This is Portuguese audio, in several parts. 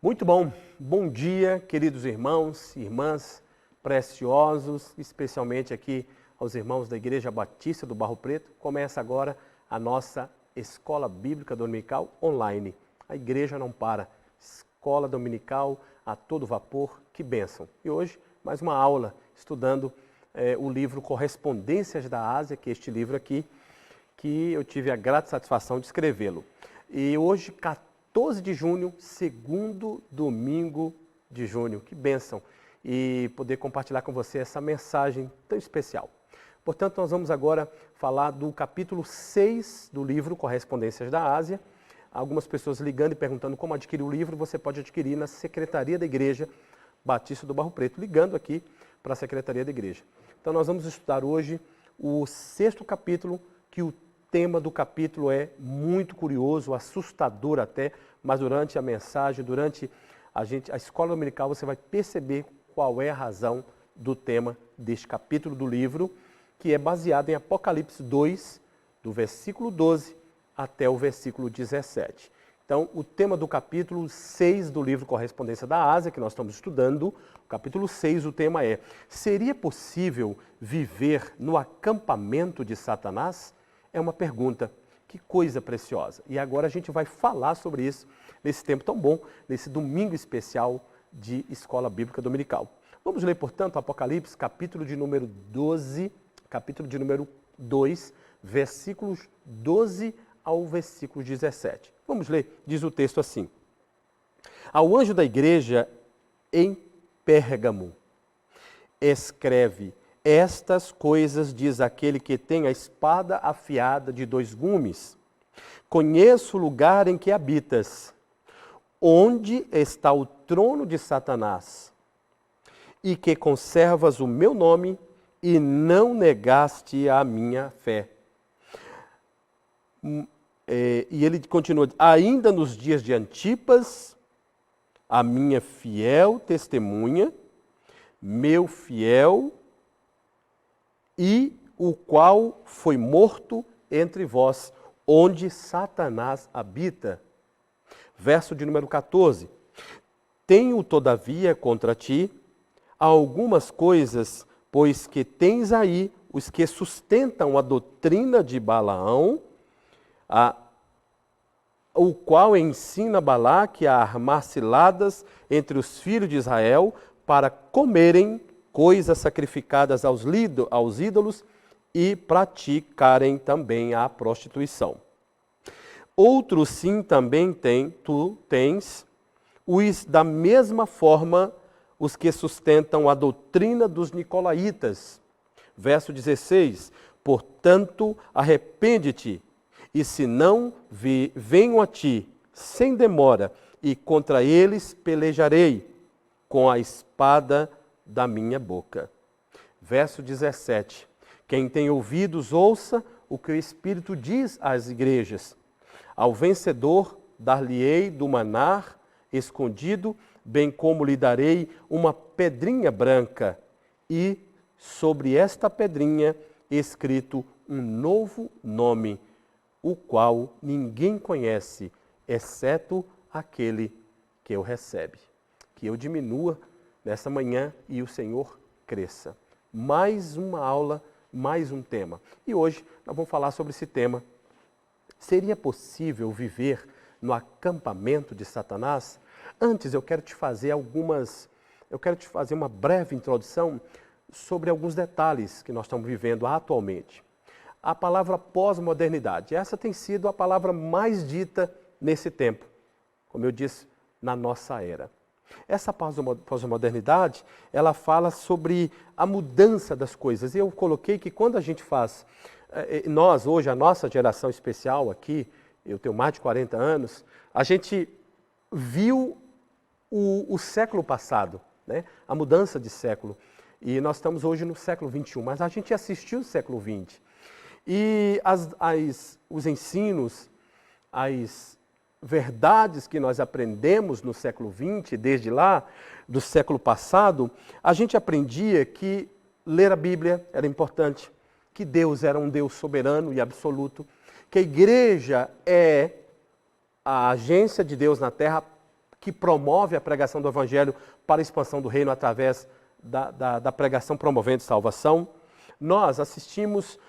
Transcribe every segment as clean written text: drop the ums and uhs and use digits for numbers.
Muito bom. Bom dia, queridos irmãos e irmãs preciosos, especialmente aqui aos irmãos da Igreja Batista do Barro Preto. Começa agora a nossa Escola Bíblica Dominical online. A igreja não para. Escola Dominical a todo vapor, que bênção. E hoje, mais uma aula, estudando o livro Correspondências da Ásia, que é este livro aqui, que eu tive a grata satisfação de escrevê-lo. E hoje, 14 de junho, segundo domingo de junho. Que bênção! E poder compartilhar com você essa mensagem tão especial. Portanto, nós vamos agora falar do capítulo 6 do livro Correspondências da Ásia. Algumas pessoas ligando e perguntando como adquirir o livro, você pode adquirir na Secretaria da Igreja Batista do Barro Preto, ligando aqui para a Secretaria da Igreja. Então, nós vamos estudar hoje o 6º capítulo, que o tema do capítulo é muito curioso, assustador até, mas durante a mensagem, durante a escola dominical, você vai perceber qual é a razão do tema deste capítulo do livro, que é baseado em Apocalipse 2, do versículo 12 até o versículo 17. Então, o tema do capítulo 6 do livro Correspondência da Ásia, que nós estamos estudando, o capítulo 6, o tema é: seria possível viver no acampamento de Satanás? É uma pergunta, que coisa preciosa. E agora a gente vai falar sobre isso nesse tempo tão bom, nesse domingo especial de Escola Bíblica Dominical. Vamos ler, portanto, Apocalipse, capítulo de número 12, capítulo de número 2, versículos 12 ao versículo 17. Vamos ler, diz o texto assim: Ao anjo da igreja em Pérgamo, escreve: Estas coisas diz aquele que tem a espada afiada de 2 gumes. Conheço o lugar em que habitas, onde está o trono de Satanás, e que conservas o meu nome e não negaste a minha fé. E ele continua: ainda nos dias de Antipas, a minha fiel testemunha, meu fiel, e o qual foi morto entre vós, onde Satanás habita. Verso de número 14. Tenho, todavia, contra ti algumas coisas, pois que tens aí os que sustentam a doutrina de Balaão, o qual ensina Balaque a armar ciladas entre os filhos de Israel para comerem coisas sacrificadas aos ídolos e praticarem também a prostituição. Outro sim também tu tens, os da mesma forma os que sustentam a doutrina dos nicolaítas. Verso 16, portanto, arrepende-te, e se não, venho a ti, sem demora, e contra eles pelejarei com a espada da minha boca. Verso 17. Quem tem ouvidos, ouça o que o Espírito diz às igrejas. Ao vencedor dar-lhe-ei do maná escondido, bem como lhe darei uma pedrinha branca, e sobre esta pedrinha escrito um novo nome, o qual ninguém conhece, exceto aquele que o recebe. Que eu diminua nessa manhã e o Senhor cresça. Mais uma aula, mais um tema. E hoje nós vamos falar sobre esse tema. Seria possível viver no acampamento de Satanás? Antes eu quero te fazer uma breve introdução sobre alguns detalhes que nós estamos vivendo atualmente. A palavra pós-modernidade, essa tem sido a palavra mais dita nesse tempo, como eu disse, na nossa era. Essa pós-modernidade, ela fala sobre a mudança das coisas. Eu coloquei que quando a gente faz, nós hoje, a nossa geração especial aqui, eu tenho mais de 40 anos, a gente viu o século passado, né? A mudança de século. E nós estamos hoje no século XXI, mas a gente assistiu o século XX. E os ensinos, as verdades que nós aprendemos no século XX, desde lá, do século passado, a gente aprendia que ler a Bíblia era importante, que Deus era um Deus soberano e absoluto, que a igreja é a agência de Deus na terra que promove a pregação do Evangelho para a expansão do reino através da pregação promovendo salvação. Nós assistimos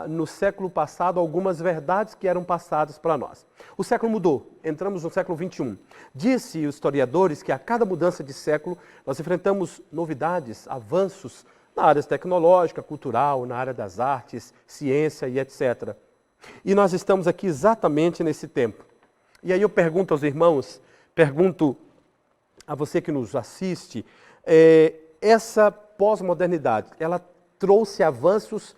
no século passado algumas verdades que eram passadas para nós. O século mudou, entramos no século XXI. Disse os historiadores que a cada mudança de século nós enfrentamos novidades, avanços na área tecnológica, cultural, na área das artes, ciência e etc. E nós estamos aqui exatamente nesse tempo. E aí eu pergunto aos irmãos, pergunto a você que nos assiste, essa pós-modernidade, ela trouxe avanços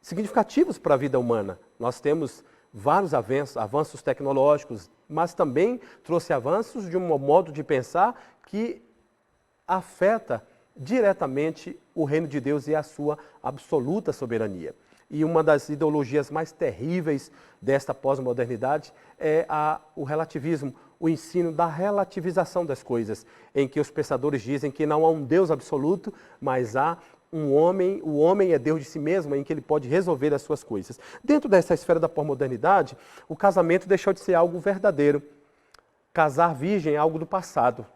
significativos para a vida humana. Nós temos vários avanços tecnológicos, mas também trouxe avanços de um modo de pensar que afeta diretamente o reino de Deus e a sua absoluta soberania. E uma das ideologias mais terríveis desta pós-modernidade é o relativismo, o ensino da relativização das coisas, em que os pensadores dizem que não há um Deus absoluto, mas há um homem, o homem é Deus de si mesmo, em que ele pode resolver as suas coisas. Dentro dessa esfera da pós-modernidade, o casamento deixou de ser algo verdadeiro. Casar virgem é algo do passado.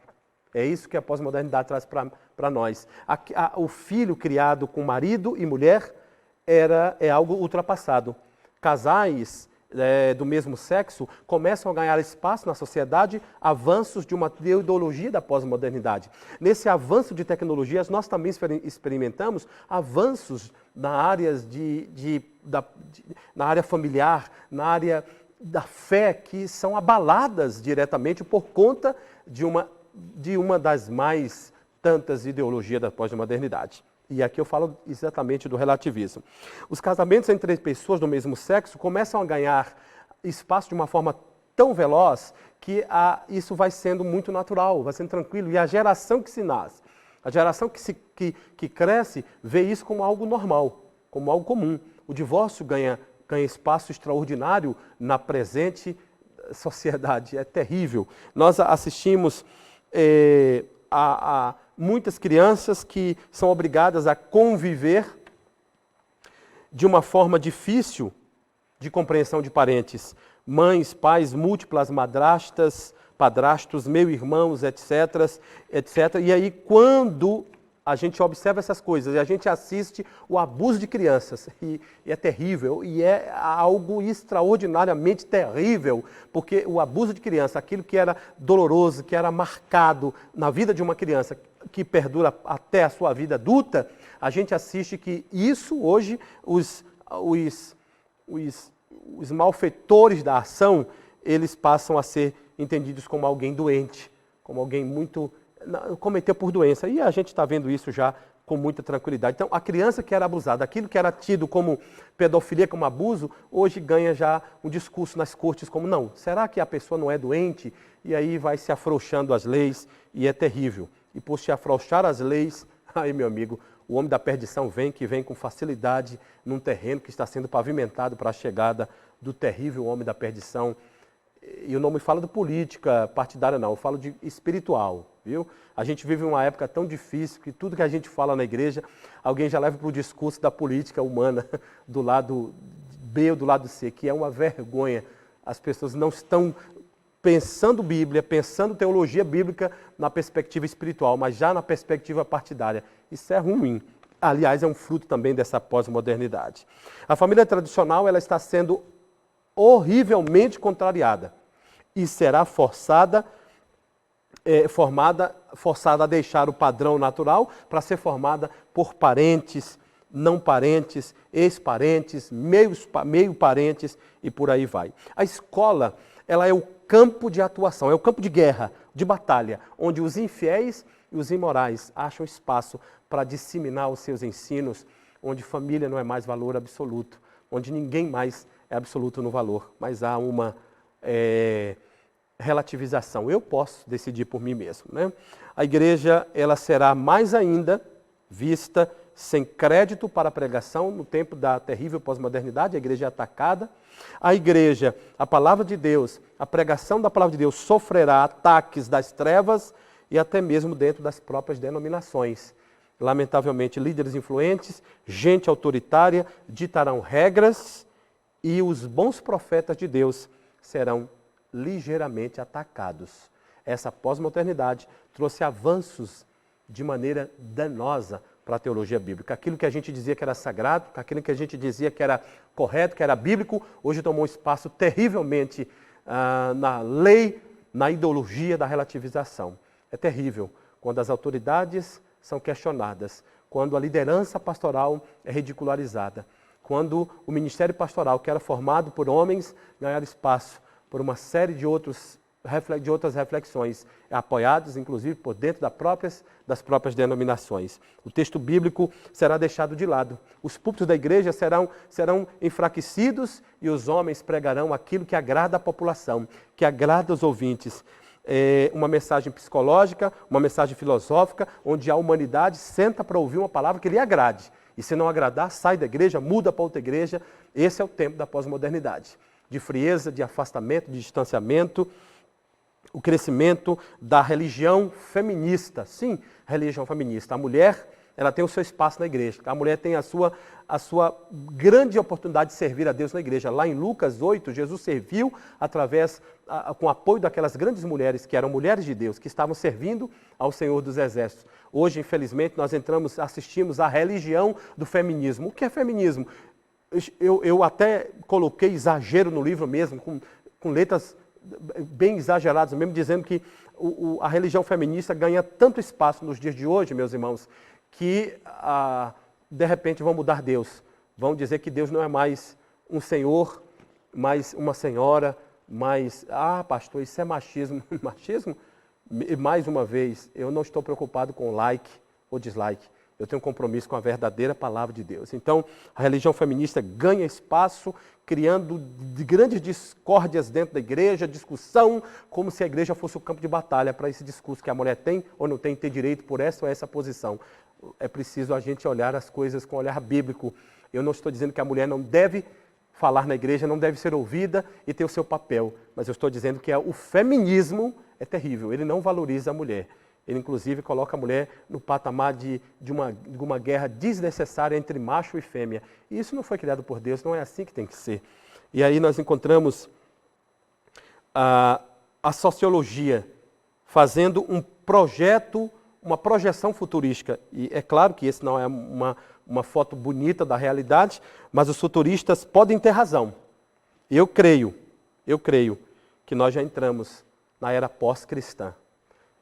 É isso que a pós-modernidade traz para nós. O filho criado com marido e mulher é algo ultrapassado. Casais do mesmo sexo começam a ganhar espaço na sociedade, avanços de uma ideologia da pós-modernidade. Nesse avanço de tecnologias, nós também experimentamos avanços na área familiar, na área da fé, que são abaladas diretamente por conta de uma das mais tantas ideologias da pós-modernidade. E aqui eu falo exatamente do relativismo. Os casamentos entre pessoas do mesmo sexo começam a ganhar espaço de uma forma tão veloz que isso vai sendo muito natural, vai sendo tranquilo. E a geração que se nasce, a geração que cresce, vê isso como algo normal, como algo comum. O divórcio ganha espaço extraordinário na presente sociedade. É terrível. Nós assistimos a muitas crianças que são obrigadas a conviver de uma forma difícil de compreensão de parentes. Mães, pais, múltiplas madrastas, padrastos, meio-irmãos, etc. E aí, quando a gente observa essas coisas e a gente assiste o abuso de crianças, e é terrível, e é algo extraordinariamente terrível, porque o abuso de criança, aquilo que era doloroso, que era marcado na vida de uma criança, que perdura até a sua vida adulta, a gente assiste que isso hoje, os malfeitores da ação, eles passam a ser entendidos como alguém doente, como alguém muito cometeu por doença. E a gente está vendo isso já com muita tranquilidade. Então, a criança que era abusada, aquilo que era tido como pedofilia, como abuso, hoje ganha já um discurso nas cortes como, não, será que a pessoa não é doente? E aí vai se afrouxando as leis e é terrível. E por se afrouxar as leis, aí, meu amigo, o homem da perdição vem com facilidade num terreno que está sendo pavimentado para a chegada do terrível homem da perdição. E eu não me falo de política partidária, não, eu falo de espiritual, viu? A gente vive uma época tão difícil que tudo que a gente fala na igreja, alguém já leva para o discurso da política humana, do lado B ou do lado C, que é uma vergonha. As pessoas não estão pensando Bíblia, pensando teologia bíblica na perspectiva espiritual, mas já na perspectiva partidária. Isso é ruim. Aliás, é um fruto também dessa pós-modernidade. A família tradicional ela está sendo horrivelmente contrariada e será forçada a deixar o padrão natural para ser formada por parentes, não parentes, ex-parentes, meio parentes e por aí vai. A escola ela é o campo de atuação, é o campo de guerra, de batalha, onde os infiéis e os imorais acham espaço para disseminar os seus ensinos, onde família não é mais valor absoluto, onde ninguém mais é absoluto no valor, mas há uma relativização. Eu posso decidir por mim mesmo, né? A igreja ela será mais ainda vista sem crédito para a pregação no tempo da terrível pós-modernidade, a igreja é atacada. A igreja, a palavra de Deus, a pregação da palavra de Deus sofrerá ataques das trevas e até mesmo dentro das próprias denominações. Lamentavelmente, líderes influentes, gente autoritária ditarão regras e os bons profetas de Deus serão ligeiramente atacados. Essa pós-modernidade trouxe avanços de maneira danosa para a teologia bíblica. Aquilo que a gente dizia que era sagrado, aquilo que a gente dizia que era correto, que era bíblico, hoje tomou um espaço terrivelmente na lei, na ideologia da relativização. É terrível quando as autoridades são questionadas, quando a liderança pastoral é ridicularizada, quando o ministério pastoral, que era formado por homens, ganhar espaço por uma série de outras reflexões, apoiados inclusive por dentro das próprias denominações. O texto bíblico será deixado de lado. Os púlpitos da igreja serão enfraquecidos e os homens pregarão aquilo que agrada a população, que agrada os ouvintes. Uma mensagem psicológica, uma mensagem filosófica, onde a humanidade senta para ouvir uma palavra que lhe agrade. E se não agradar, sai da igreja, muda para outra igreja. Esse é o tempo da pós-modernidade. De frieza, de afastamento, de distanciamento, o crescimento da religião feminista. Sim, religião feminista. A mulher, ela tem o seu espaço na igreja. A mulher tem a sua grande oportunidade de servir a Deus na igreja. Lá em Lucas 8, Jesus serviu com o apoio daquelas grandes mulheres, que eram mulheres de Deus, que estavam servindo ao Senhor dos Exércitos. Hoje, infelizmente, nós assistimos à religião do feminismo. O que é feminismo? Eu até coloquei exagero no livro mesmo, com letras bem exageradas, mesmo dizendo que a religião feminista ganha tanto espaço nos dias de hoje, meus irmãos, que de repente vão mudar Deus. Vão dizer que Deus não é mais um senhor, mais uma senhora, mais... pastor, isso é machismo. Machismo? Mais uma vez, eu não estou preocupado com like ou dislike. Eu tenho um compromisso com a verdadeira palavra de Deus. Então, a religião feminista ganha espaço, criando grandes discórdias dentro da igreja, discussão, como se a igreja fosse o campo de batalha para esse discurso que a mulher tem ou não tem ter direito por essa ou essa posição. É preciso a gente olhar as coisas com um olhar bíblico. Eu não estou dizendo que a mulher não deve falar na igreja, não deve ser ouvida e ter o seu papel, mas eu estou dizendo que o feminismo é terrível, ele não valoriza a mulher. Ele, inclusive, coloca a mulher no patamar de uma guerra desnecessária entre macho e fêmea. E isso não foi criado por Deus, não é assim que tem que ser. E aí nós encontramos a sociologia fazendo um projeto, uma projeção futurística. E é claro que esse não é uma foto bonita da realidade, mas os futuristas podem ter razão. Eu creio que nós já entramos na era pós-cristã.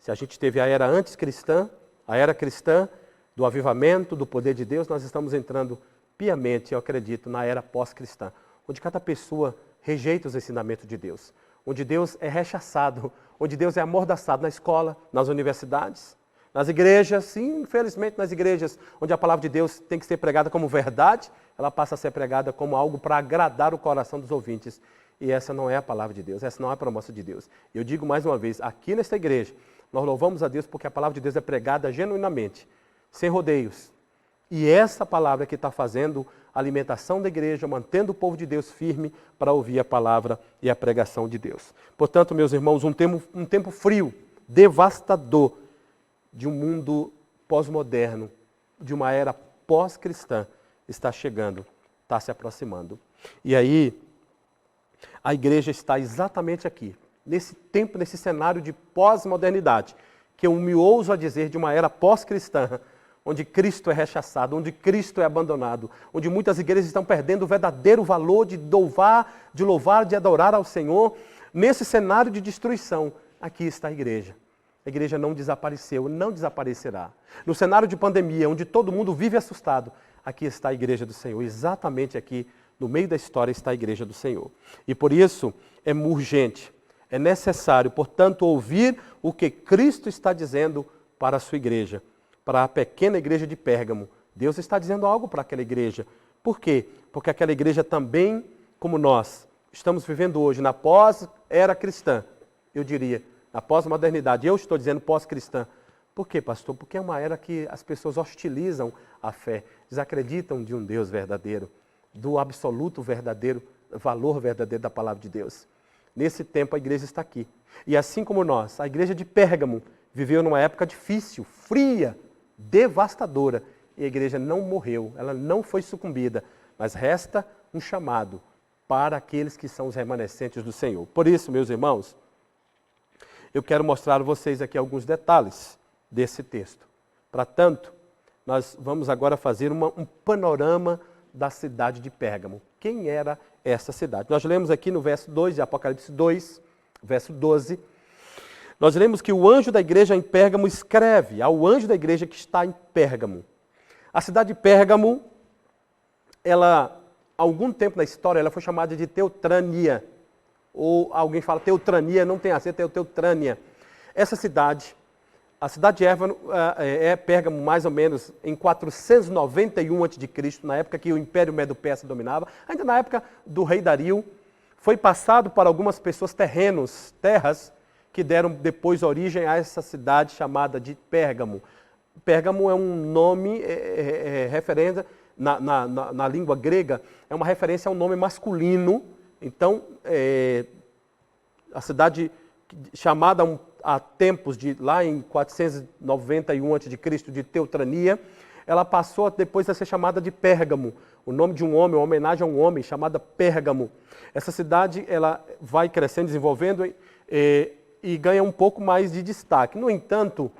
Se a gente teve a era antes cristã, a era cristã do avivamento, do poder de Deus, nós estamos entrando piamente, eu acredito, na era pós-cristã, onde cada pessoa rejeita os ensinamentos de Deus, onde Deus é rechaçado, onde Deus é amordaçado na escola, nas universidades, nas igrejas, sim, infelizmente nas igrejas, onde a palavra de Deus tem que ser pregada como verdade, ela passa a ser pregada como algo para agradar o coração dos ouvintes. E essa não é a palavra de Deus, essa não é a promessa de Deus. Eu digo mais uma vez, aqui nesta igreja, nós louvamos a Deus porque a palavra de Deus é pregada genuinamente, sem rodeios. E essa palavra que está fazendo a alimentação da igreja, mantendo o povo de Deus firme para ouvir a palavra e a pregação de Deus. Portanto, meus irmãos, um tempo frio, devastador, de um mundo pós-moderno, de uma era pós-cristã, está chegando, está se aproximando. E aí, a igreja está exatamente aqui, nesse tempo, nesse cenário de pós-modernidade, que eu me ouso a dizer de uma era pós-cristã, onde Cristo é rechaçado, onde Cristo é abandonado, onde muitas igrejas estão perdendo o verdadeiro valor de louvar, de adorar ao Senhor. Nesse cenário de destruição, aqui está a igreja. A igreja não desapareceu, não desaparecerá. No cenário de pandemia, onde todo mundo vive assustado, aqui está a igreja do Senhor, exatamente aqui, no meio da história está a igreja do Senhor. E por isso é urgente, é necessário, portanto, ouvir o que Cristo está dizendo para a sua igreja, para a pequena igreja de Pérgamo. Deus está dizendo algo para aquela igreja. Por quê? Porque aquela igreja também, como nós, estamos vivendo hoje na pós-era cristã, eu diria, na pós-modernidade. Eu estou dizendo pós-cristã. Por quê, pastor? Porque é uma era que as pessoas hostilizam a fé, desacreditam de um Deus verdadeiro, do absoluto verdadeiro, valor verdadeiro da palavra de Deus. Nesse tempo a igreja está aqui. E assim como nós, a igreja de Pérgamo viveu numa época difícil, fria, devastadora. E a igreja não morreu, ela não foi sucumbida, mas resta um chamado para aqueles que são os remanescentes do Senhor. Por isso, meus irmãos, Eu quero mostrar a vocês aqui alguns detalhes desse texto. Para tanto, nós vamos agora fazer um panorama da cidade de Pérgamo. Quem era essa cidade? Nós lemos aqui no verso 2 de Apocalipse 2, verso 12, nós lemos que o anjo da igreja em Pérgamo escreve ao anjo da igreja que está em Pérgamo. A cidade de Pérgamo, ela, há algum tempo na história, ela foi chamada de Teutrânia. Ou alguém fala Teutrania, não tem acento, é Teutrânia. Essa cidade, a cidade de Pérgamo mais ou menos em 491 a.C., na época que o Império Medo-Persa dominava, ainda na época do rei Dario, foi passado para algumas pessoas terras, que deram depois origem a essa cidade chamada de Pérgamo. Pérgamo é um nome, referência, na língua grega, é uma referência a um nome masculino. Então, a cidade chamada há tempos, lá em 491 a.C., de Teutrania, ela passou depois a ser chamada de Pérgamo. O nome de um homem, uma homenagem a um homem, chamada Pérgamo. Essa cidade ela vai crescendo, desenvolvendo e ganha um pouco mais de destaque. No entanto,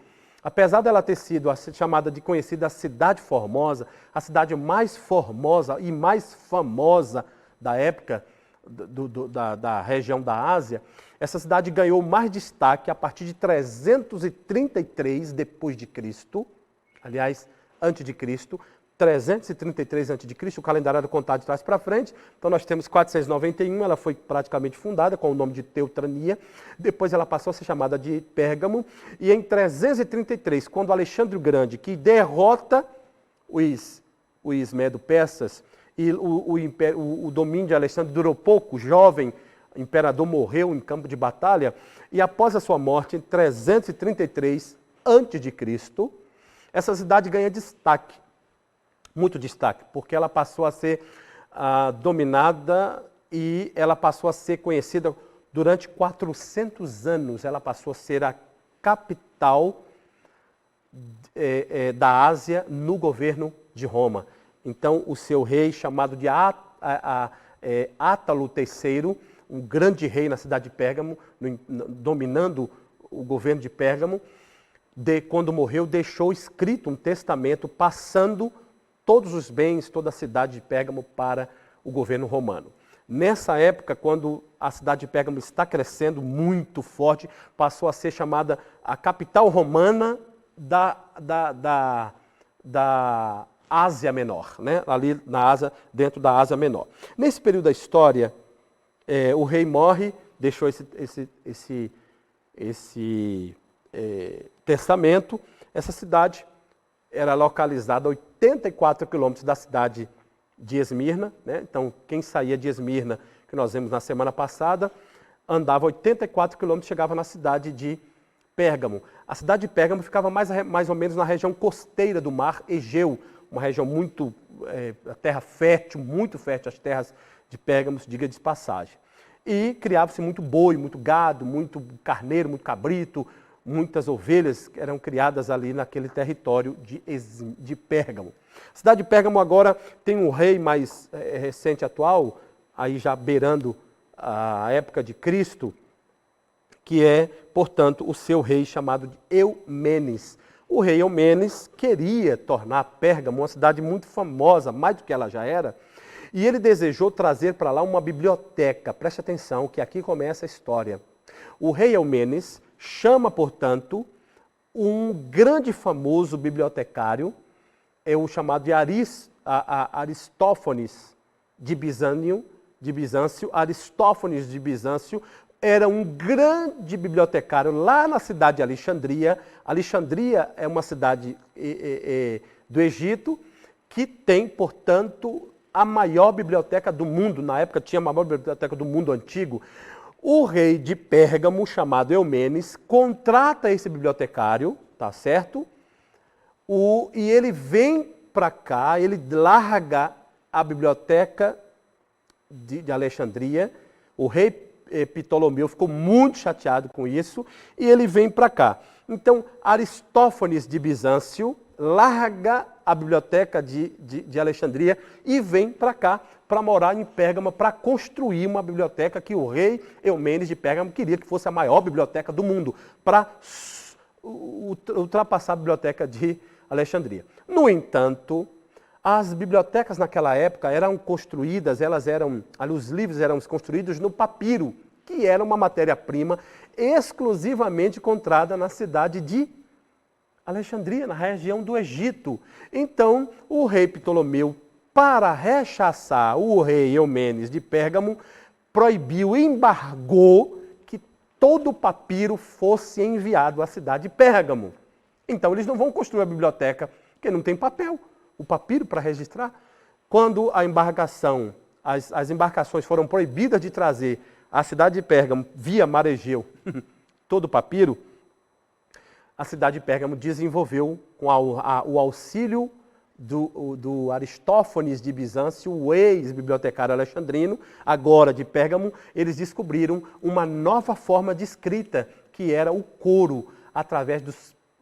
apesar dela ter sido chamada de conhecida a Cidade Formosa, a cidade mais formosa e mais famosa da época da região da Ásia, essa cidade ganhou mais destaque a partir de 333 depois de Cristo, aliás, antes de Cristo, 333 a.C., o calendário era contado de trás para frente, então nós temos 491, ela foi praticamente fundada com o nome de Teutrania, depois ela passou a ser chamada de Pérgamo, e em 333, quando Alexandre o Grande, que derrota os Medo-Persas, e o domínio de Alexandre durou pouco, o jovem imperador morreu em campo de batalha, e após a sua morte, em 333 a.C., essa cidade ganha destaque, muito destaque, porque ela passou a ser dominada e ela passou a ser conhecida durante 400 anos. Ela passou a ser a capital da Ásia no governo de Roma. Então, o seu rei, chamado de Átalo III, um grande rei na cidade de Pérgamo, dominando o governo de Pérgamo, quando morreu, deixou escrito um testamento passando todos os bens, toda a cidade de Pérgamo para o governo romano. Nessa época, quando a cidade de Pérgamo está crescendo muito forte, passou a ser chamada a capital romana da Ásia Menor, né? Ali na Ásia, dentro da Ásia Menor. Nesse período da história, o rei morre, deixou esse testamento. Essa cidade era localizada a 84 quilômetros da cidade de Esmirna, né? Então, quem saía de Esmirna, que nós vimos na semana passada, andava 84 quilômetros e chegava na cidade de Pérgamo. A cidade de Pérgamo ficava mais ou menos na região costeira do mar Egeu, uma região muito, a terra fértil, muito fértil, as terras de Pérgamo, diga de passagem. E criava-se muito boi, muito gado, muito carneiro, muito cabrito, muitas ovelhas eram criadas ali naquele território de Pérgamo. A cidade de Pérgamo agora tem um rei mais recente, atual, aí já beirando a época de Cristo, que é, portanto, o seu rei chamado de Eumenes. O rei Eumenes queria tornar Pérgamo uma cidade muito famosa, mais do que ela já era, e ele desejou trazer para lá uma biblioteca. Preste atenção, que aqui começa a história. O rei Eumenes chama, portanto, um grande famoso bibliotecário, é o chamado de Aristófanes de Bizâncio. Aristófanes de Bizâncio era um grande bibliotecário lá na cidade de Alexandria. Alexandria é uma cidade do Egito que tem, portanto, a maior biblioteca do mundo. Na época tinha a maior biblioteca do mundo antigo. O rei de Pérgamo, chamado Eumenes, contrata esse bibliotecário, tá certo? E ele vem para cá, ele larga a biblioteca de Alexandria. O rei Ptolomeu ficou muito chateado com isso e ele vem para cá. Então, Aristófanes de Bizâncio larga a biblioteca de Alexandria e vem para cá para morar em Pérgamo, para construir uma biblioteca que o rei Eumênides de Pérgamo queria que fosse a maior biblioteca do mundo, para ultrapassar a biblioteca de Alexandria. No entanto, as bibliotecas naquela época eram construídas, os livros eram construídos no papiro, que era uma matéria-prima exclusivamente encontrada na cidade de Alexandria, na região do Egito. Então, o rei Ptolomeu, para rechaçar o rei Eumênides de Pérgamo, proibiu, embargou que todo o papiro fosse enviado à cidade de Pérgamo. Então, eles não vão construir a biblioteca, porque não tem papel, o papiro para registrar. Quando a embarcação, as embarcações foram proibidas de trazer à cidade de Pérgamo, via mar Egeu, todo o papiro, a cidade de Pérgamo desenvolveu, com o auxílio do Aristófanes de Bizâncio, o ex-bibliotecário alexandrino, agora de Pérgamo, eles descobriram uma nova forma de escrita, que era o couro, através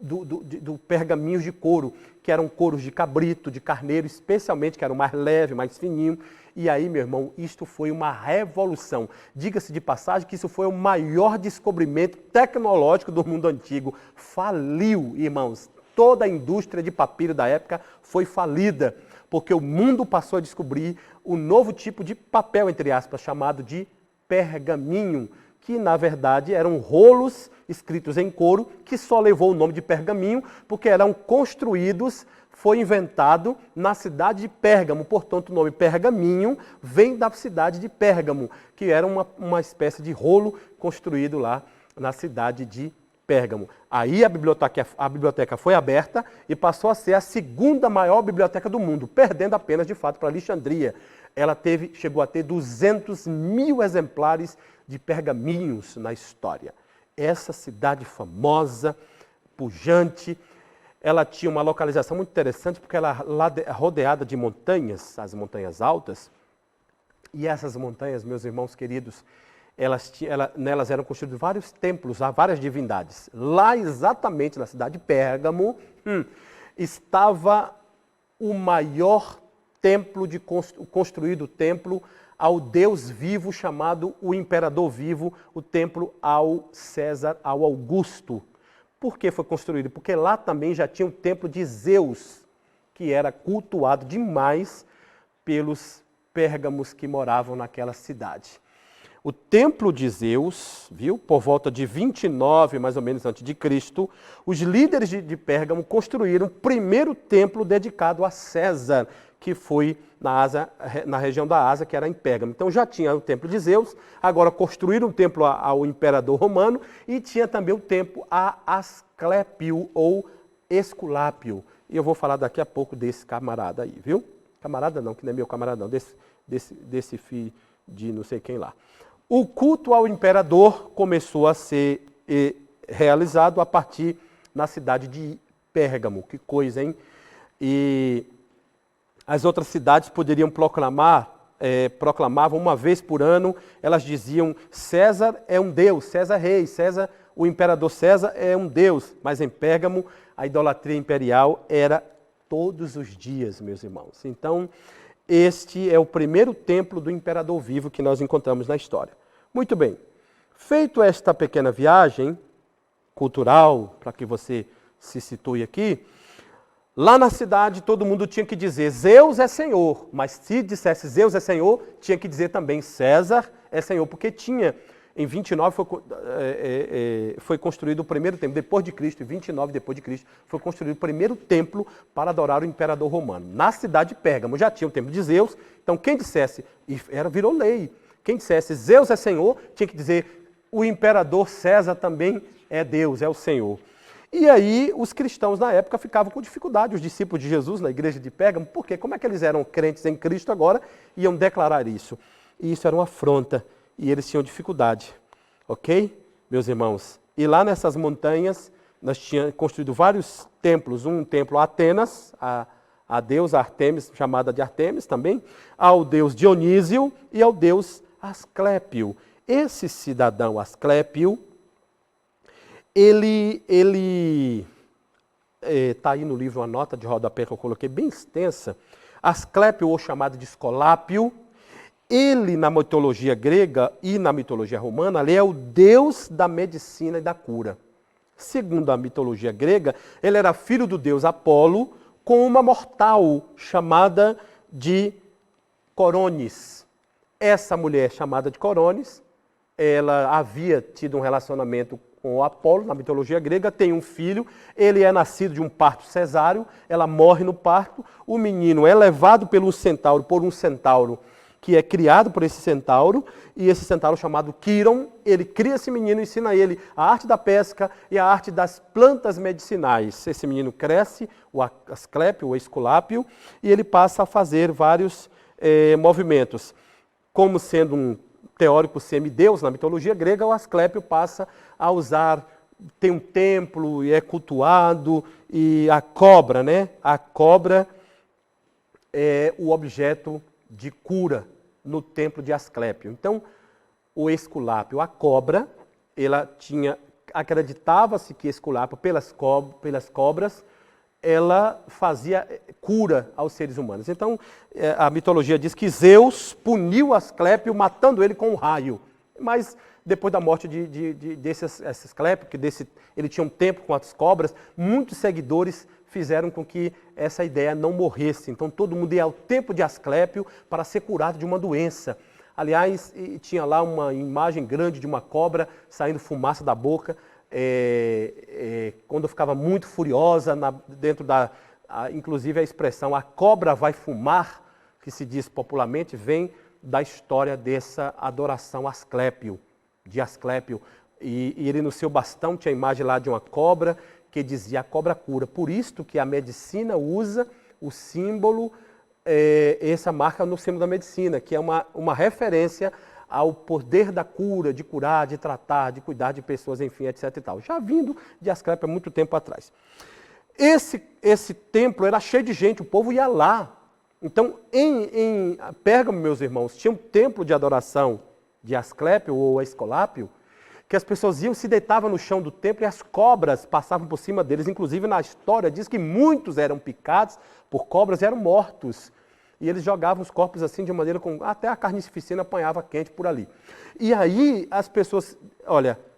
do pergaminhos de couro, que eram couros de cabrito, de carneiro, especialmente, que eram mais leve, mais fininho. E aí, meu irmão, isto foi uma revolução. Diga-se de passagem que isso foi o maior descobrimento tecnológico do mundo antigo. Faliu, irmãos. Toda a indústria de papiro da época foi falida, porque o mundo passou a descobrir o novo tipo de papel, entre aspas, chamado de pergaminho, que na verdade eram rolos escritos em couro, que só levou o nome de pergaminho, porque eram construídos, foi inventado na cidade de Pérgamo, portanto o nome pergaminho vem da cidade de Pérgamo, que era uma espécie de rolo construído lá na cidade de Pérgamo. Aí a biblioteca foi aberta e passou a ser a segunda maior biblioteca do mundo, perdendo apenas de fato para Alexandria. Ela chegou a ter 200 mil exemplares de pergaminhos na história. Essa cidade famosa, pujante, ela tinha uma localização muito interessante, porque ela é rodeada de montanhas, as montanhas altas, e essas montanhas, meus irmãos queridos, nelas eram construídos vários templos a várias divindades. Lá, exatamente na cidade de Pérgamo, estava o maior templo construído templo ao Deus vivo, chamado o Imperador Vivo, o templo ao César, ao Augusto. Por que foi construído? Porque lá também já tinha o templo de Zeus, que era cultuado demais pelos pérgamos que moravam naquela cidade. O templo de Zeus, viu, por volta de 29, mais ou menos, antes de Cristo, os líderes de Pérgamo construíram o primeiro templo dedicado a César, que foi na região da Ásia, que era em Pérgamo. Então já tinha o templo de Zeus, agora construíram um templo ao imperador romano e tinha também o templo a Asclépio ou Esculápio. E eu vou falar daqui a pouco desse camarada aí, viu? Camarada não, que não é meu camarada não, desse filho de não sei quem lá. O culto ao imperador começou a ser realizado a partir na cidade de Pérgamo. Que coisa, hein? E as outras cidades poderiam proclamavam uma vez por ano, elas diziam: César é um deus, César rei, César, o imperador César é um deus. Mas em Pérgamo, a idolatria imperial era todos os dias, meus irmãos. Então, este é o primeiro templo do imperador vivo que nós encontramos na história. Muito bem, feito esta pequena viagem cultural, para que você se situe aqui, lá na cidade todo mundo tinha que dizer Zeus é Senhor, mas se dissesse Zeus é Senhor, tinha que dizer também César é Senhor, porque em 29 foi construído o primeiro templo, depois de Cristo, em 29 depois de Cristo, foi construído o primeiro templo para adorar o imperador romano. Na cidade de Pérgamo já tinha o templo de Zeus, então quem dissesse, virou lei, quem dissesse Zeus é Senhor, tinha que dizer o imperador César também é Deus, é o Senhor. E aí os cristãos na época ficavam com dificuldade, os discípulos de Jesus na igreja de Pérgamo, porque como é que eles eram crentes em Cristo agora iam declarar isso? E isso era uma afronta e eles tinham dificuldade, ok, meus irmãos? E lá nessas montanhas nós tínhamos construído vários templos, um templo a Atenas, a deusa Artemis, chamada de Artemis também, ao deus Dionísio e ao deus Asclépio. Esse cidadão Asclépio, ele está aí no livro uma nota de rodapé que eu coloquei bem extensa. Asclépio, ou chamado de Escolápio, Ele, na mitologia grega e na mitologia romana, ele é o deus da medicina e da cura. Segundo a mitologia grega, ele era filho do deus Apolo com uma mortal chamada de Coronis. Essa mulher chamada de Coronis, ela havia tido um relacionamento com o Apolo, na mitologia grega, tem um filho, ele é nascido de um parto cesáreo, ela morre no parto, o menino é levado por um centauro, que é criado por esse centauro, e esse centauro chamado Quiron, ele cria esse menino, ensina ele a arte da pesca e a arte das plantas medicinais. Esse menino cresce, o Asclépio, o Esculápio, e ele passa a fazer vários movimentos. Como sendo um teórico semideus na mitologia grega, o Asclépio passa a usar, tem um templo e é cultuado, e a cobra, né? A cobra é o objeto de cura no templo de Asclépio. Então, o Esculápio, a cobra, acreditava-se que Esculápio, pelas cobras, ela fazia cura aos seres humanos. Então, a mitologia diz que Zeus puniu Asclépio matando ele com um raio. Mas, depois da morte desse Asclépio, ele tinha um tempo com as cobras, muitos seguidores fizeram com que essa ideia não morresse. Então, todo mundo ia ao templo de Asclépio para ser curado de uma doença. Aliás, tinha lá uma imagem grande de uma cobra saindo fumaça da boca. Quando ficava muito furiosa, inclusive a expressão "a cobra vai fumar", que se diz popularmente, vem da história dessa adoração de Asclépio. E ele no seu bastão tinha a imagem lá de uma cobra, que dizia "a cobra cura". Por isso que a medicina usa o símbolo, essa marca no símbolo da medicina, que é uma referência ao poder da cura, de curar, de tratar, de cuidar de pessoas, enfim, etc. e tal. Já vindo de Asclépio há muito tempo atrás. Esse templo era cheio de gente, o povo ia lá. Então, em Pérgamo, meus irmãos, tinha um templo de adoração de Asclépio ou Esculápio, que as pessoas iam, se deitavam no chão do templo e as cobras passavam por cima deles. Inclusive, na história, diz que muitos eram picados por cobras e eram mortos. E eles jogavam os corpos assim de maneira com... Até a carnificina apanhava quente por ali. E aí as pessoas,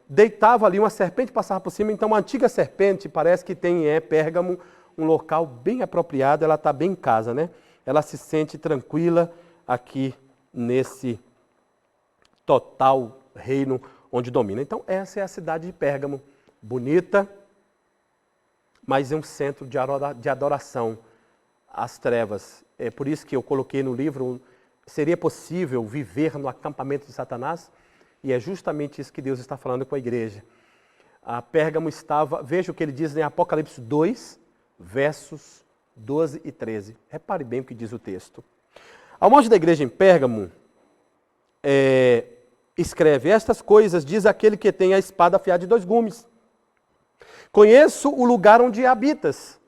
deitavam ali, uma serpente passava por cima. Então, uma antiga serpente, parece que tem em Pérgamo um local bem apropriado. Ela está bem em casa, né? Ela se sente tranquila aqui nesse total reino onde domina. Então, essa é a cidade de Pérgamo. Bonita, mas é um centro de adoração às trevas. É por isso que eu coloquei no livro, seria possível viver no acampamento de Satanás? E é justamente isso que Deus está falando com a igreja. A Pérgamo estava, veja o que ele diz em Apocalipse 2, versos 12 e 13. Repare bem o que diz o texto. Ao monte da igreja em Pérgamo, escreve: estas coisas diz aquele que tem a espada afiada de 2 gumes. Conheço o lugar onde habitas.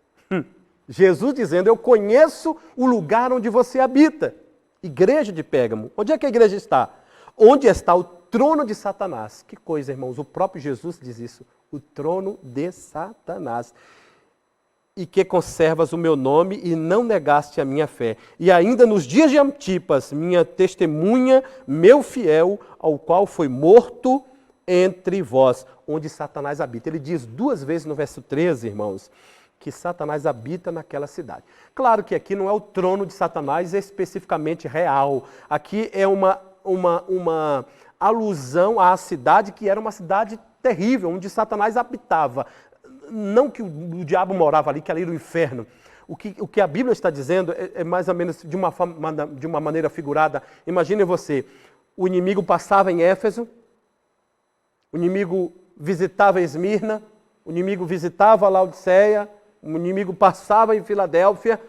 Jesus dizendo: eu conheço o lugar onde você habita. Igreja de Pérgamo. Onde é que a igreja está? Onde está o trono de Satanás. Que coisa, irmãos, o próprio Jesus diz isso. O trono de Satanás. E que conservas o meu nome e não negaste a minha fé. E ainda nos dias de Antipas, minha testemunha, meu fiel, ao qual foi morto entre vós, onde Satanás habita. Ele diz 2 vezes no verso 13, irmãos, que Satanás habita naquela cidade. Claro que aqui não é o trono de Satanás especificamente real. Aqui é uma alusão à cidade que era uma cidade terrível, onde Satanás habitava. Não que o diabo morava ali, que ali era o inferno. O que a Bíblia está dizendo é mais ou menos de uma maneira figurada. Imagine você, o inimigo passava em Éfeso, o inimigo visitava Esmirna, o inimigo visitava Laodiceia, o inimigo passava em Filadélfia,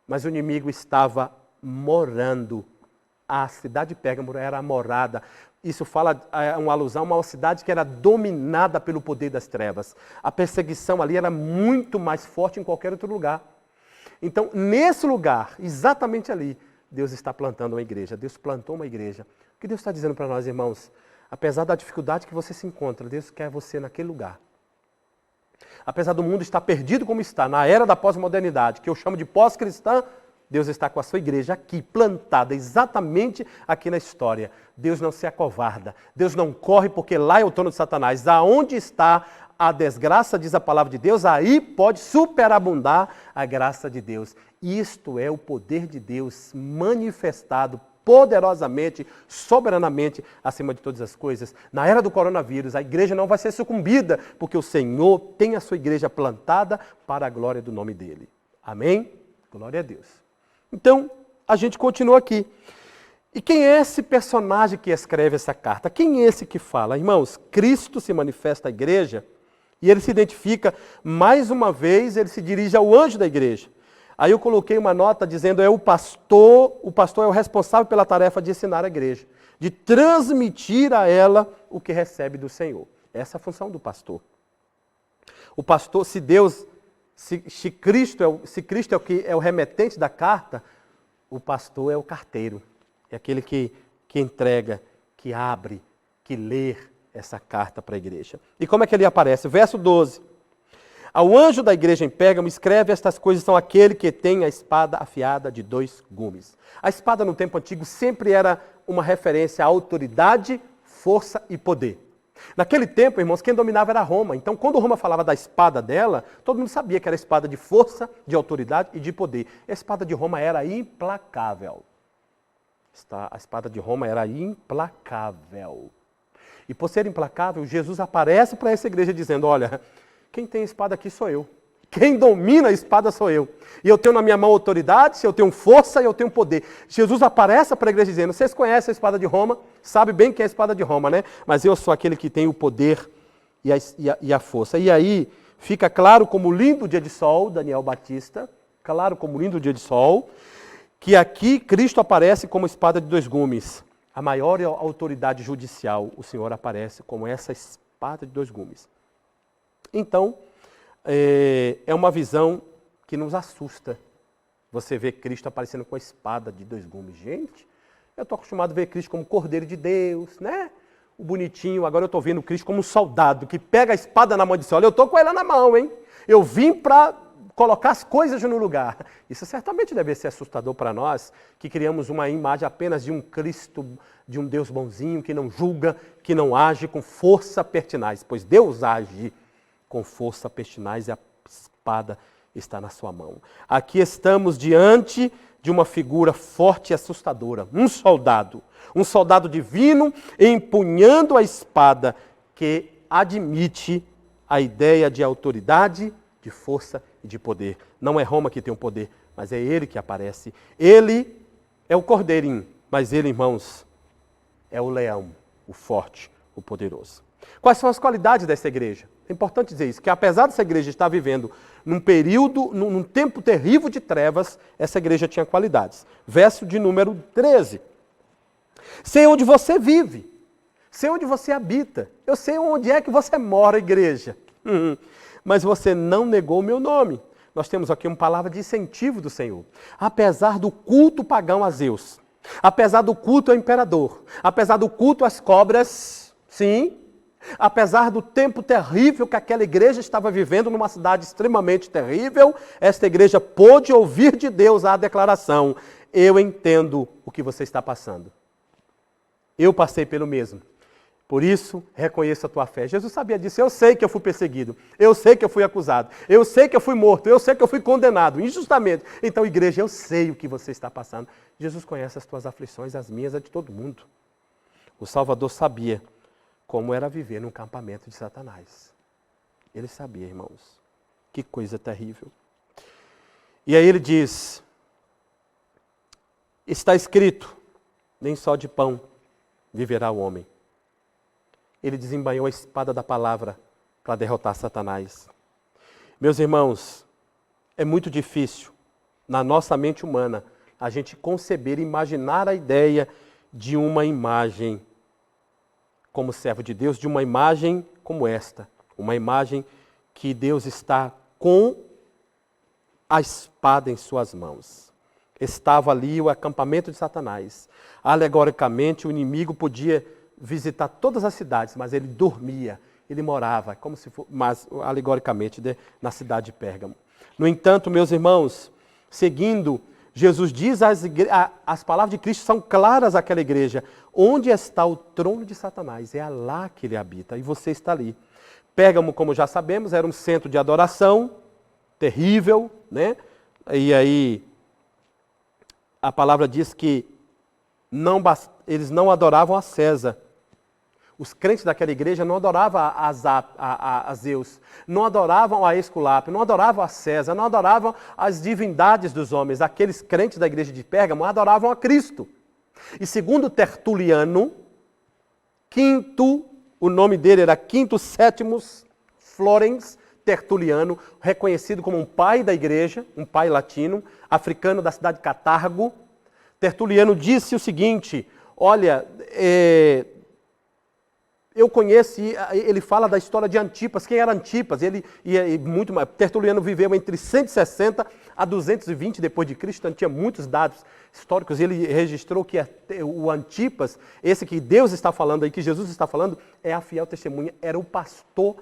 mas o inimigo estava morando. A cidade de Pérgamo era a morada. Isso é uma alusão a uma cidade que era dominada pelo poder das trevas. A perseguição ali era muito mais forte em qualquer outro lugar. Então, nesse lugar, exatamente ali, Deus está plantando uma igreja. Deus plantou uma igreja. O que Deus está dizendo para nós, irmãos? Apesar da dificuldade que você se encontra, Deus quer você naquele lugar. Apesar do mundo estar perdido como está, na era da pós-modernidade, que eu chamo de pós-cristã, Deus está com a sua igreja aqui, plantada exatamente aqui na história. Deus não se acovarda. Deus não corre porque lá é o trono de Satanás. Aonde está a desgraça, diz a palavra de Deus, aí pode superabundar a graça de Deus. Isto é o poder de Deus manifestado poderosamente, soberanamente, acima de todas as coisas. Na era do coronavírus, a igreja não vai ser sucumbida, porque o Senhor tem a sua igreja plantada para a glória do nome dele. Amém? Glória a Deus. Então, a gente continua aqui. E quem é esse personagem que escreve essa carta? Quem é esse que fala? Irmãos, Cristo se manifesta à igreja e ele se identifica, mais uma vez, ele se dirige ao anjo da igreja. Aí eu coloquei uma nota dizendo o pastor é o responsável pela tarefa de ensinar a igreja, de transmitir a ela o que recebe do Senhor. Essa é a função do pastor. O pastor, se Cristo é o que é o remetente da carta, o pastor é o carteiro. É aquele que entrega, que abre, que lê essa carta para a igreja. E como é que ele aparece? Verso 12. Ao anjo da igreja em Pérgamo escreve: estas coisas são aquele que tem a espada afiada de 2 gumes. A espada no tempo antigo sempre era uma referência à autoridade, força e poder. Naquele tempo, irmãos, quem dominava era Roma. Então, quando Roma falava da espada dela, todo mundo sabia que era espada de força, de autoridade e de poder. A espada de Roma era implacável. A espada de Roma era implacável. E por ser implacável, Jesus aparece para essa igreja dizendo: olha, quem tem espada aqui sou eu. Quem domina a espada sou eu. E eu tenho na minha mão autoridade, eu tenho força e eu tenho poder. Jesus aparece para a igreja dizendo: vocês conhecem a espada de Roma? Sabe bem que é a espada de Roma, né? Mas eu sou aquele que tem o poder e a força. E aí fica claro como lindo dia de sol, Daniel Batista, claro como lindo dia de sol, que aqui Cristo aparece como espada de 2 gumes. A maior autoridade judicial, o Senhor aparece como essa espada de 2 gumes. Então, é uma visão que nos assusta. Você vê Cristo aparecendo com a espada de 2 gumes. Gente, eu estou acostumado a ver Cristo como Cordeiro de Deus, né? O bonitinho. Agora eu estou vendo Cristo como um soldado que pega a espada na mão e diz: olha, eu estou com ela na mão, hein? Eu vim para colocar as coisas no lugar. Isso certamente deve ser assustador para nós, que criamos uma imagem apenas de um Cristo, de um Deus bonzinho, que não julga, que não age com força pertinaz. Pois Deus age com força pertinaz e a espada está na sua mão. Aqui estamos diante de uma figura forte e assustadora. Um soldado divino empunhando a espada que admite a ideia de autoridade, de força e de poder. Não é Roma que tem o poder, mas é ele que aparece. Ele é o cordeirinho, mas ele, irmãos, é o leão, o forte, o poderoso. Quais são as qualidades dessa igreja? É importante dizer isso, que apesar dessa igreja estar vivendo num período, num tempo terrível de trevas, essa igreja tinha qualidades. Verso de número 13. Sei onde você vive, sei onde você habita, eu sei onde é que você mora, igreja. Mas você não negou o meu nome. Nós temos aqui uma palavra de incentivo do Senhor. Apesar do culto pagão a Zeus, apesar do culto ao imperador, apesar do culto às cobras, sim, apesar do tempo terrível que aquela igreja estava vivendo numa cidade extremamente terrível, esta igreja pôde ouvir de Deus a declaração: eu entendo o que você está passando. Eu passei pelo mesmo. Por isso, reconheço a tua fé. Jesus sabia disso. Eu sei que eu fui perseguido. Eu sei que eu fui acusado. Eu sei que eu fui morto. Eu sei que eu fui condenado injustamente. Então, igreja, eu sei o que você está passando. Jesus conhece as tuas aflições, as minhas, a de todo mundo. O Salvador sabia como era viver num campamento de Satanás. Ele sabia, irmãos. Que coisa terrível. E aí ele diz: está escrito, nem só de pão viverá o homem. Ele desembainhou a espada da palavra para derrotar Satanás. Meus irmãos, é muito difícil, na nossa mente humana, a gente conceber, imaginar a ideia de uma imagem como servo de Deus, de uma imagem como esta. Uma imagem que Deus está com a espada em suas mãos. Estava ali o acampamento de Satanás. Alegoricamente, o inimigo podia visitar todas as cidades, mas ele dormia, ele morava, como se fosse, mas alegoricamente, na cidade de Pérgamo. No entanto, meus irmãos, seguindo Jesus diz, as palavras de Cristo são claras àquela igreja. Onde está o trono de Satanás? É lá que ele habita, e você está ali. Pérgamo, como já sabemos, era um centro de adoração, terrível, né? E aí, a palavra diz que eles não adoravam a César. Os crentes daquela igreja não adoravam a Zeus, não adoravam a Esculápio, não adoravam a César, não adoravam as divindades dos homens. Aqueles crentes da igreja de Pérgamo adoravam a Cristo. E segundo Tertuliano, o nome dele era Quinto Sétimos Florens Tertuliano, reconhecido como um pai da igreja, um pai latino, africano da cidade de Catargo. Tertuliano disse o seguinte, olha, eu conheço, ele fala da história de Antipas. Quem era Antipas? Tertuliano viveu entre 160 a 220 depois de Cristo, então tinha muitos dados históricos. Ele registrou que o Antipas, esse que Deus está falando aí, que Jesus está falando, é a fiel testemunha, era o pastor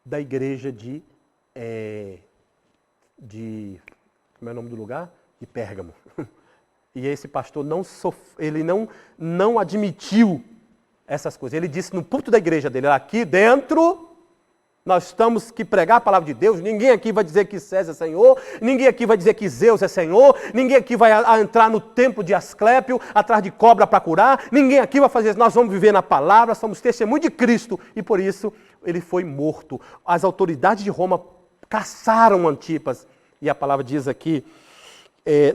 da igreja como é o nome do lugar? De Pérgamo. E esse pastor não admitiu essas coisas. Ele disse no púlpito da igreja dele, aqui dentro nós estamos que pregar a palavra de Deus, ninguém aqui vai dizer que César é Senhor, ninguém aqui vai dizer que Zeus é Senhor, ninguém aqui vai entrar no templo de Asclépio, atrás de cobra para curar, ninguém aqui vai fazer isso, nós vamos viver na palavra, somos testemunho de Cristo, e por isso ele foi morto. As autoridades de Roma caçaram Antipas, e a palavra diz aqui,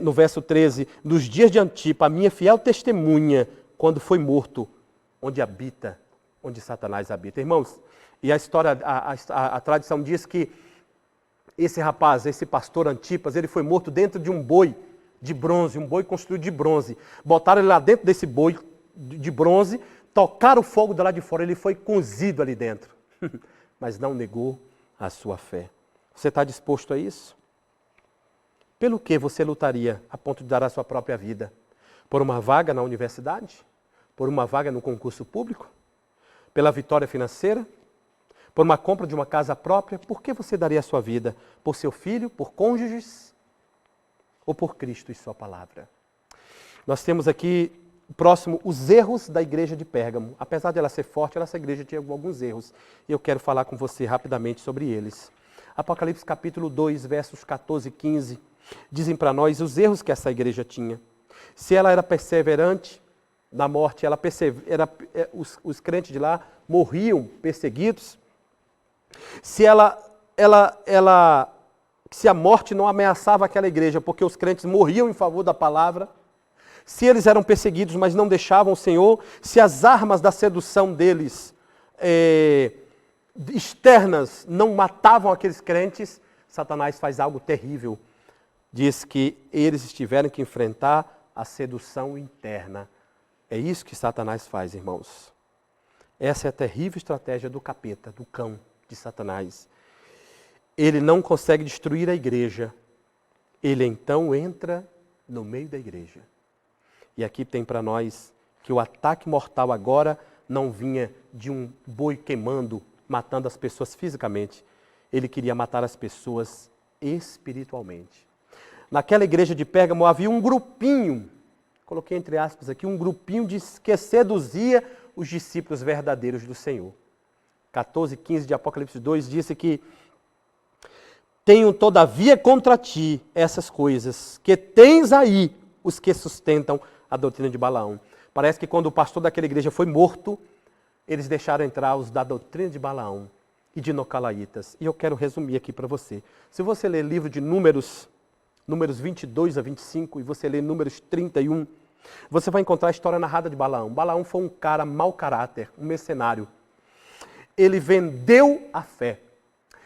no verso 13, nos dias de Antipas, a minha fiel testemunha, quando foi morto, onde Satanás habita. Irmãos, e a história, a tradição diz que esse rapaz, esse pastor Antipas, ele foi morto dentro de um boi de bronze, um boi construído de bronze. Botaram ele lá dentro desse boi de bronze, tocaram o fogo de lá de fora, ele foi cozido ali dentro. Mas não negou a sua fé. Você está disposto a isso? Pelo que você lutaria a ponto de dar a sua própria vida? Por uma vaga na universidade? Por uma vaga no concurso público? Pela vitória financeira? Por uma compra de uma casa própria? Por que você daria a sua vida? Por seu filho? Por cônjuges? Ou por Cristo e sua palavra? Nós temos aqui, próximo, os erros da igreja de Pérgamo. Apesar de ela ser forte, essa igreja tinha alguns erros. E eu quero falar com você rapidamente sobre eles. Apocalipse capítulo 2, versos 14 e 15, dizem para nós os erros que essa igreja tinha. Se ela era perseverante na morte, os crentes de lá morriam perseguidos. Se se a morte não ameaçava aquela igreja, porque os crentes morriam em favor da palavra, se eles eram perseguidos, mas não deixavam o Senhor, se as armas da sedução deles externas não matavam aqueles crentes, Satanás faz algo terrível. Diz que eles tiveram que enfrentar a sedução interna. É isso que Satanás faz, irmãos. Essa é a terrível estratégia do capeta, do cão de Satanás. Ele não consegue destruir a igreja. Ele então entra no meio da igreja. E aqui tem para nós que o ataque mortal agora não vinha de um boi queimando, matando as pessoas fisicamente. Ele queria matar as pessoas espiritualmente. Naquela igreja de Pérgamo havia um grupinho, coloquei entre aspas aqui, um grupinho que seduzia os discípulos verdadeiros do Senhor. 14, 15 de Apocalipse 2 disse que tenho todavia contra ti essas coisas, que tens aí os que sustentam a doutrina de Balaão. Parece que quando o pastor daquela igreja foi morto, eles deixaram entrar os da doutrina de Balaão e de Nicolaítas. E eu quero resumir aqui para você. Se você ler livro de Números 22 a 25, e você ler Números 31, você vai encontrar a história narrada de Balaão. Balaão foi um cara mau caráter, um mercenário. Ele vendeu a fé.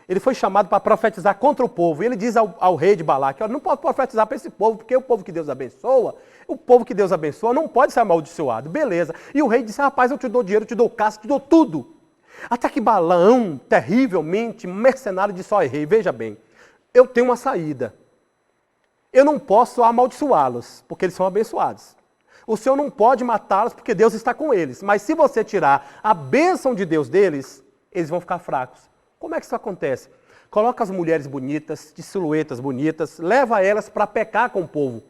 Ele foi chamado para profetizar contra o povo. E ele diz ao rei de Balaque, olha, não pode profetizar para esse povo, porque o povo que Deus abençoa não pode ser amaldiçoado. Beleza. E o rei disse, rapaz, eu te dou dinheiro, eu te dou caça, eu te dou tudo. Até que Balaão, terrivelmente mercenário, disse, olha, rei, veja bem, eu tenho uma saída. Eu não posso amaldiçoá-los, porque eles são abençoados. O Senhor não pode matá-los, porque Deus está com eles. Mas se você tirar a bênção de Deus deles, eles vão ficar fracos. Como é que isso acontece? Coloca as mulheres bonitas, de silhuetas bonitas, leva elas para pecar com o povo.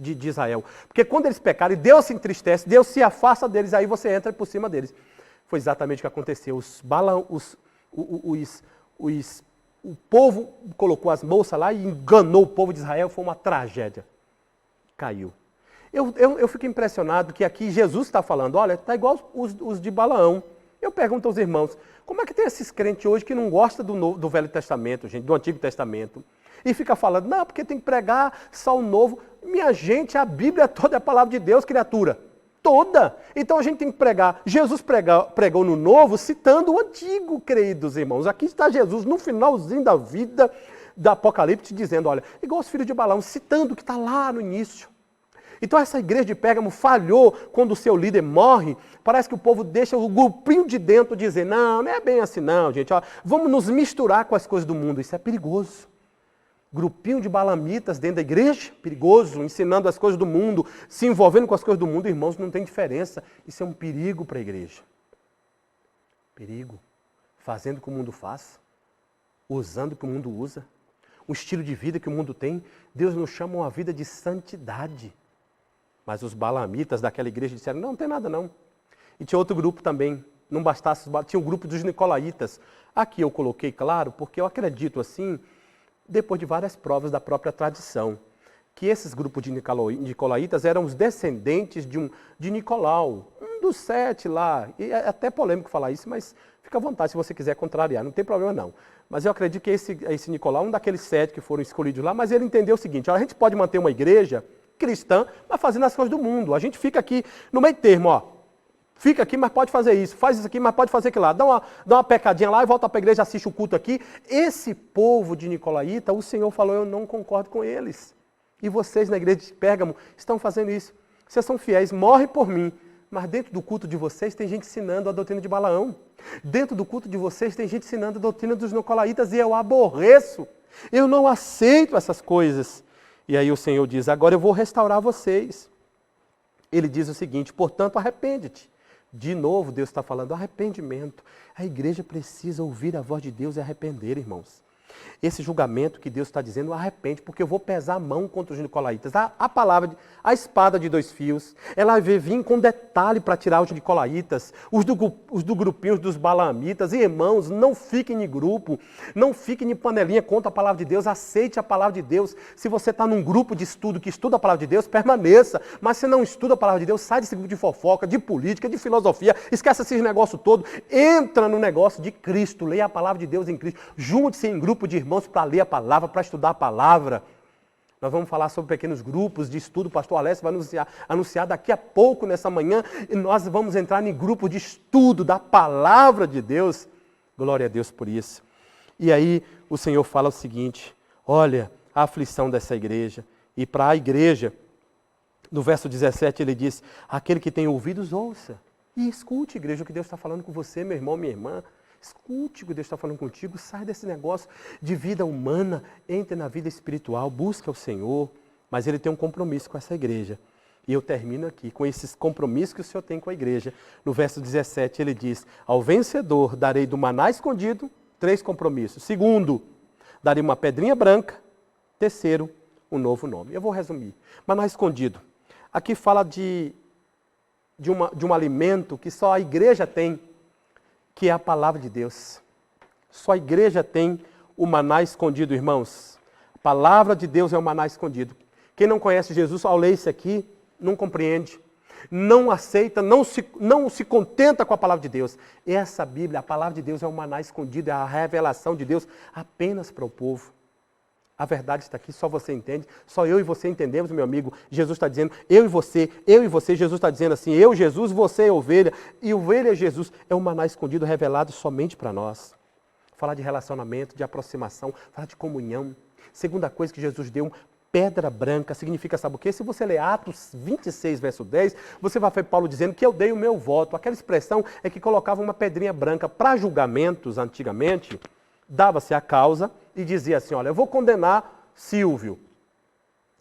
de Israel. Porque quando eles pecaram, Deus se entristece, Deus se afasta deles, aí você entra por cima deles. Foi exatamente o que aconteceu. O povo colocou as moças lá e enganou o povo de Israel, foi uma tragédia. Caiu. Eu fico impressionado que aqui Jesus está falando, olha, está igual os de Balaão. Eu pergunto aos irmãos, como é que tem esses crentes hoje que não gostam do Velho Testamento, gente, do Antigo Testamento? E fica falando, não, porque tem que pregar só o Novo. Minha gente, a Bíblia toda é a palavra de Deus, criatura. Toda. Então a gente tem que pregar. Jesus pregou no Novo, citando o Antigo, queridos irmãos. Aqui está Jesus, no finalzinho da vida, da Apocalipse, dizendo, olha, igual os filhos de Balaão, citando o que está lá no início. Então essa igreja de Pérgamo falhou quando o seu líder morre. Parece que o povo deixa o grupinho de dentro dizer, não é bem assim não, gente. Ó, vamos nos misturar com as coisas do mundo. Isso é perigoso. Grupinho de balamitas dentro da igreja, perigoso, ensinando as coisas do mundo, se envolvendo com as coisas do mundo, irmãos, não tem diferença. Isso é um perigo para a igreja. Perigo. Fazendo o que o mundo faz, usando o que o mundo usa, o estilo de vida que o mundo tem. Deus nos chama uma vida de santidade. Mas os balamitas daquela igreja disseram, não tem nada não. E tinha outro grupo também, não bastasse, tinha o grupo dos nicolaítas. Aqui eu coloquei claro, porque eu acredito assim, depois de várias provas da própria tradição, que esses grupos de nicolaítas eram os descendentes de Nicolau, um dos 7 lá. E é até polêmico falar isso, mas fica à vontade se você quiser contrariar, não tem problema não. Mas eu acredito que esse Nicolau, um daqueles 7 que foram escolhidos lá, mas ele entendeu o seguinte, a gente pode manter uma igreja cristã, mas fazendo as coisas do mundo. A gente fica aqui no meio termo, ó. Fica aqui, mas pode fazer isso. Faz isso aqui, mas pode fazer aquilo lá. Dá uma pecadinha lá e volta para a igreja, assiste o culto aqui. Esse povo de Nicolaíta, o Senhor falou, eu não concordo com eles. E vocês na igreja de Pérgamo estão fazendo isso. Vocês são fiéis, morrem por mim. Mas dentro do culto de vocês tem gente ensinando a doutrina de Balaão. Dentro do culto de vocês tem gente ensinando a doutrina dos Nicolaitas e eu aborreço. Eu não aceito essas coisas. E aí o Senhor diz, agora eu vou restaurar vocês. Ele diz o seguinte, portanto, arrepende-te. De novo, Deus está falando arrependimento. A igreja precisa ouvir a voz de Deus e arrepender, irmãos. Esse julgamento que Deus está dizendo, arrepende, porque eu vou pesar a mão contra os nicolaítas. A palavra, a espada de 2 fios, ela vai vir com detalhe para tirar os nicolaítas, os do grupinho dos balaamitas. E irmãos, não fiquem em grupo, não fiquem em panelinha contra a palavra de Deus, aceite a palavra de Deus. Se você está num grupo de estudo que estuda a palavra de Deus, permaneça. Mas se não estuda a palavra de Deus, sai desse grupo de fofoca, de política, de filosofia, esquece esses negócios todos, entra no negócio de Cristo, leia a palavra de Deus em Cristo, junte-se em grupo de irmãos para ler a palavra, para estudar a palavra. Nós vamos falar sobre pequenos grupos de estudo, o pastor Alessio vai anunciar daqui a pouco, nessa manhã, e nós vamos entrar em grupo de estudo da palavra de Deus. Glória a Deus por isso. E aí o Senhor fala o seguinte, olha a aflição dessa igreja, e para a igreja, no verso 17 ele diz, aquele que tem ouvidos ouça, e escute, igreja, o que Deus está falando com você, meu irmão, minha irmã. Escute o que Deus está falando contigo, sai desse negócio de vida humana, entre na vida espiritual, busca o Senhor, mas Ele tem um compromisso com essa igreja. E eu termino aqui com esses compromissos que o Senhor tem com a igreja. No verso 17 ele diz, ao vencedor darei do maná escondido, 3 compromissos. Segundo, darei uma pedrinha branca. Terceiro, um novo nome. Eu vou resumir. Maná escondido. Aqui fala de um alimento que só a igreja tem, que é a palavra de Deus. Só a igreja tem o maná escondido, irmãos. A palavra de Deus é o maná escondido. Quem não conhece Jesus, ao ler isso aqui, não compreende, não aceita, não se contenta com a palavra de Deus. Essa Bíblia, a palavra de Deus é o maná escondido, é a revelação de Deus apenas para o povo. A verdade está aqui, só você entende, só eu e você entendemos, meu amigo. Jesus está dizendo, eu e você, Jesus está dizendo assim, eu, Jesus, você é ovelha, e ovelha é Jesus, é um maná escondido, revelado somente para nós. Falar de relacionamento, de aproximação, falar de comunhão. Segunda coisa que Jesus deu, pedra branca, significa, sabe o quê? Se você ler Atos 26, verso 10, você vai ver Paulo dizendo que eu dei o meu voto. Aquela expressão é que colocava uma pedrinha branca para julgamentos antigamente, dava-se a causa e dizia assim, olha, eu vou condenar Silvio.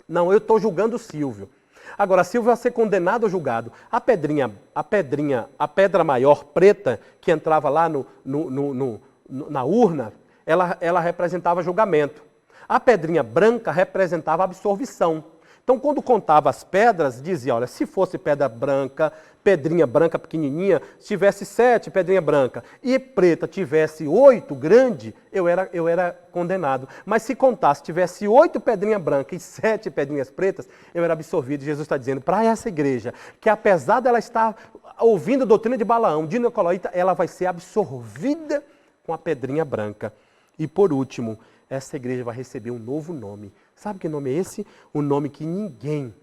Não, eu estou julgando Silvio. Agora, Silvio vai ser condenado ou julgado. A pedra maior preta que entrava lá na urna, ela representava julgamento. A pedrinha branca representava absorvição. Então, quando contava as pedras, dizia, olha, se fosse pedra branca, pedrinha branca pequenininha, se tivesse 7 pedrinha branca e preta tivesse 8 grande, eu era condenado. Mas se contasse, tivesse 8 pedrinha branca e 7 pedrinhas pretas, eu era absorvido. Jesus está dizendo para essa igreja que apesar dela estar ouvindo a doutrina de Balaão, de Nicolaíta, ela vai ser absorvida com a pedrinha branca. E por último, essa igreja vai receber um novo nome. Sabe que nome é esse? Um nome que ninguém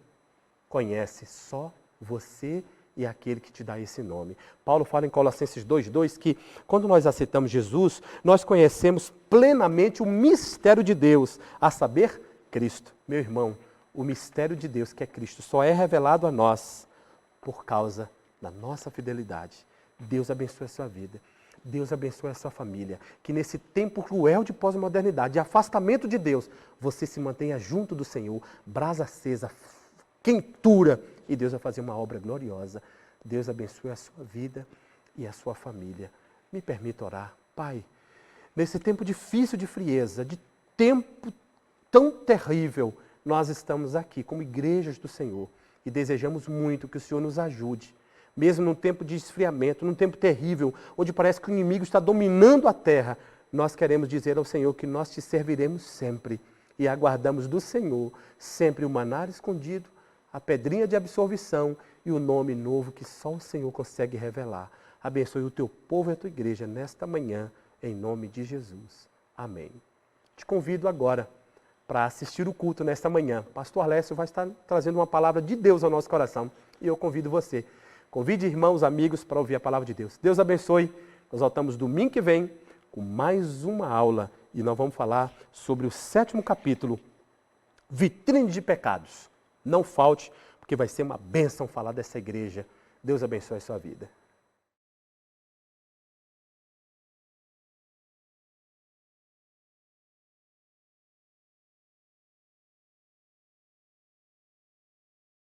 conhece, só você e aquele que te dá esse nome. Paulo fala em Colossenses 2:2 que quando nós aceitamos Jesus, nós conhecemos plenamente o mistério de Deus, a saber, Cristo. Meu irmão, o mistério de Deus, que é Cristo, só é revelado a nós por causa da nossa fidelidade. Deus abençoe a sua vida. Deus abençoe a sua família. Que nesse tempo cruel de pós-modernidade, de afastamento de Deus, você se mantenha junto do Senhor, brasa acesa, quentura, e Deus vai fazer uma obra gloriosa. Deus abençoe a sua vida e a sua família. Me permita orar. Pai, nesse tempo difícil de frieza, de tempo tão terrível, nós estamos aqui como igrejas do Senhor e desejamos muito que o Senhor nos ajude. Mesmo num tempo de esfriamento, num tempo terrível, onde parece que o inimigo está dominando a terra, nós queremos dizer ao Senhor que nós te serviremos sempre e aguardamos do Senhor sempre o maná escondido, a pedrinha de absorvição e o nome novo que só o Senhor consegue revelar. Abençoe o teu povo e a tua igreja nesta manhã, em nome de Jesus. Amém. Te convido agora para assistir o culto nesta manhã. Pastor Alessio vai estar trazendo uma palavra de Deus ao nosso coração e eu convido você. Convide irmãos, amigos para ouvir a palavra de Deus. Deus abençoe. Nós voltamos domingo que vem com mais uma aula e nós vamos falar sobre o 7º capítulo, Vitrine de Pecados. Não falte, porque vai ser uma bênção falar dessa igreja. Deus abençoe a sua vida.